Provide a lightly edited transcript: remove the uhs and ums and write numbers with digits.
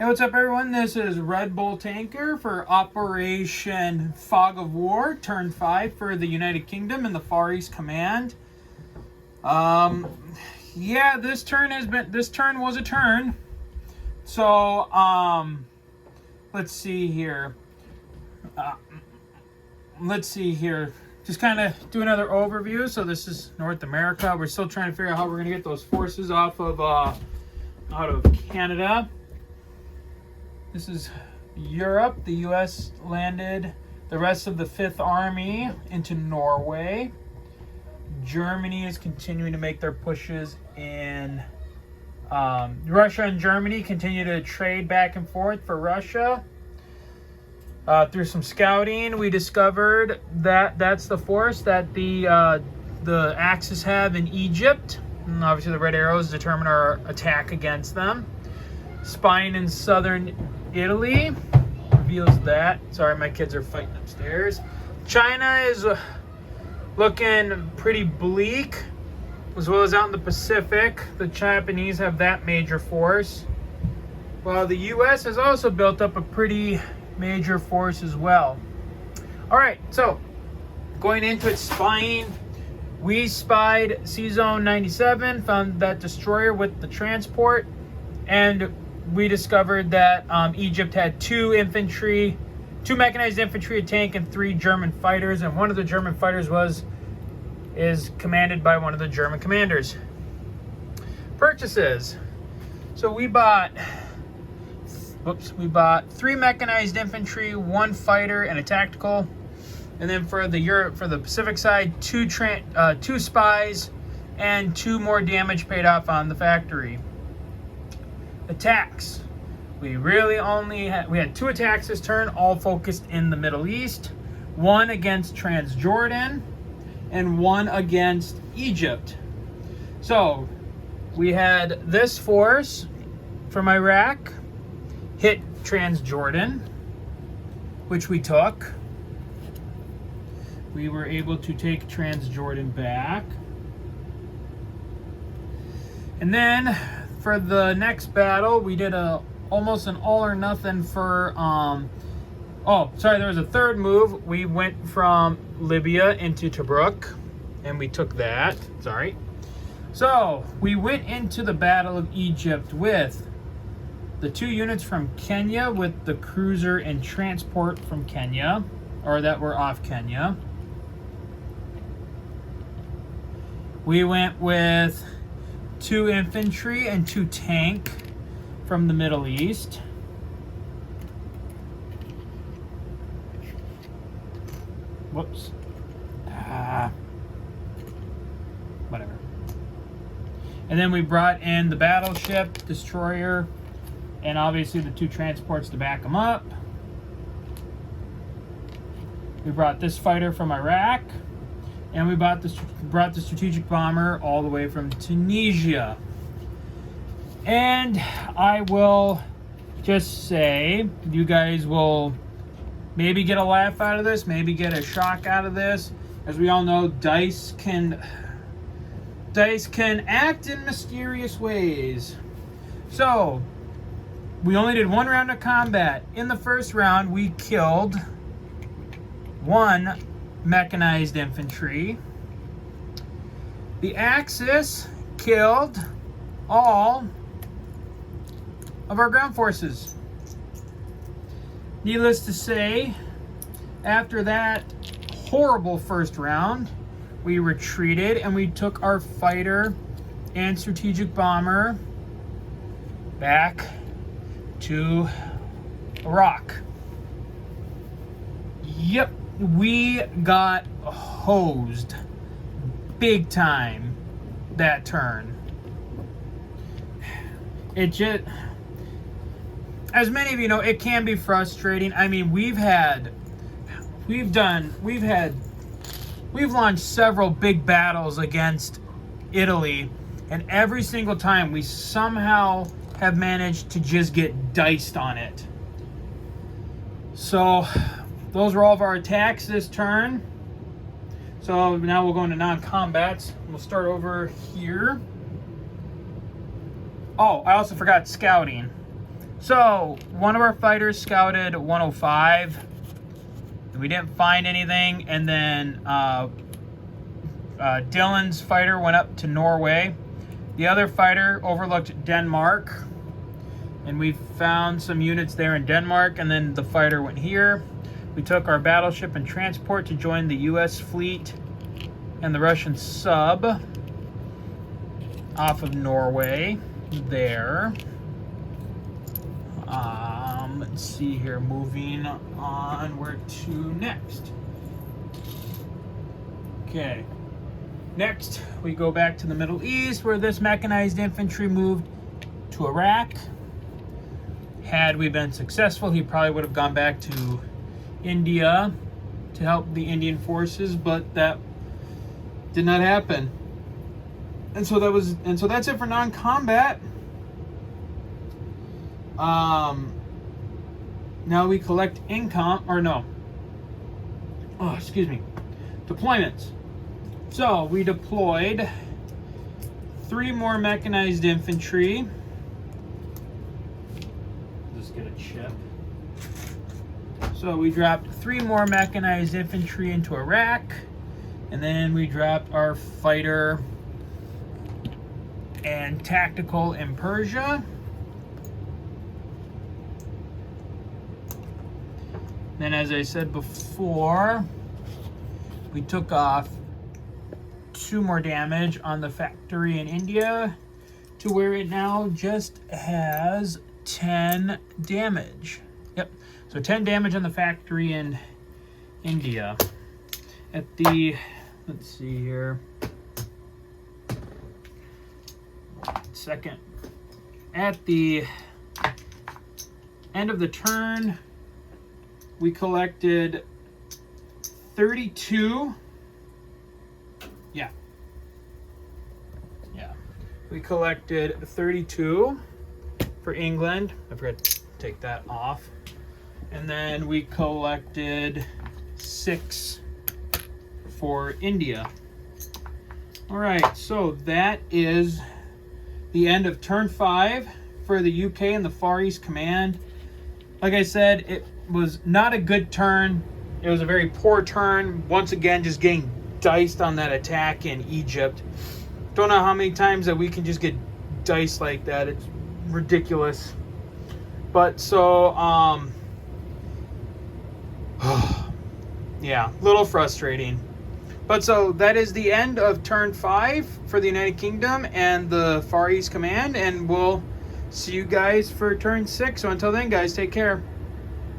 Hey, what's up, everyone? This is Red Bull Tanker for Operation Fog of War, Turn 5 for the United Kingdom and the Far East Command. Yeah, this turn was a turn. So, let's see here. Just kind of do another overview. So this is North America. We're still trying to figure out how we're going to get those forces off of out of Canada. This is Europe. The U.S. landed the rest of the 5th Army into Norway. Germany is continuing to make their pushes in. Russia and Germany continue to trade back and forth for Russia. Through some scouting, we discovered that that's the force that the Axis have in Egypt. And obviously, the red arrows determine our attack against them. Spying in southern Italy reveals that. Sorry, my kids are fighting upstairs. China is looking pretty bleak, as well as out in the Pacific. The Japanese have that major force, while the U.S. has also built up a pretty major force as well. All right, so going into it, spying. We spied C-Zone 97, found that destroyer with the transport, and we discovered that Egypt had 2 mechanized infantry, a tank, and 3 German fighters, and one of the German fighters is commanded by one of the German commanders. Purchases. So we bought 3 mechanized infantry, 1 fighter, and a tactical. And then for the Pacific side, 2 spies, and 2 more damage paid off on the factory. Attacks. We had 2 attacks this turn, all focused in the Middle East. 1 against Transjordan and 1 against Egypt. So we had this force from Iraq hit Transjordan, which we took. We were able to take Transjordan back. And then for the next battle, we did almost an all or nothing for there was a third move. We went from Libya into Tobruk, and we took that. So we went into the Battle of Egypt with the 2 units from Kenya, with the cruiser and transport from Kenya, or that were off Kenya. We went with 2 infantry and 2 tank from the Middle East. Whoops. Whatever. And then we brought in the battleship, destroyer, and obviously the 2 transports to back them up. We brought this fighter from Iraq. And we brought the strategic bomber all the way from Tunisia. And I will just say, you guys will maybe get a laugh out of this, maybe get a shock out of this. As we all know, dice can act in mysterious ways. So we only did 1 round of combat. In the first round, we killed 1 mechanized infantry. The Axis killed all of our ground forces. Needless to say, after that horrible first round, we retreated and we took our fighter and strategic bomber back to Iraq. Yep. We got hosed big time that turn. It just, as many of you know, it can be frustrating. I mean, we've launched several big battles against Italy, and every single time we somehow have managed to just get diced on it. So those were all of our attacks this turn. So now we'll go into non-combats. We'll start over here. Oh, I also forgot scouting. So one of our fighters scouted 105. We didn't find anything, and then Dylan's fighter went up to Norway. The other fighter overlooked Denmark, and we found some units there in Denmark, and then the fighter went here. We took our battleship and transport to join the U.S. fleet and the Russian sub off of Norway there. Let's see here, moving on, where to next? Okay, next we go back to the Middle East, where this mechanized infantry moved to Iraq. Had we been successful, he probably would have gone back to India to help the Indian forces, but that did not happen. And so that's it for non-combat. Now we collect income, or no. Oh, excuse me. Deployments. So we deployed 3 more mechanized infantry. Just get a chip. So we dropped 3 more mechanized infantry into Iraq, and then we dropped our fighter and tactical in Persia. Then, as I said before, we took off 2 more damage on the factory in India to where it now just has 10 damage. Yep, so 10 damage on the factory in India. At the, let's see here, second, at the end of the turn, we collected 32. Yeah. We collected 32 for England. I forgot to take that off. And then we collected 6 for India. All right, so that is the end of turn 5 for the UK and the Far East Command. Like I said, it was not a good turn. It was a very poor turn. Once again, just getting diced on that attack in Egypt. Don't know how many times that we can just get diced like that. It's ridiculous. But so, yeah, a little frustrating. But so that is the end of turn 5 for the United Kingdom and the Far East Command, and we'll see you guys for turn 6. So until then, guys, take care.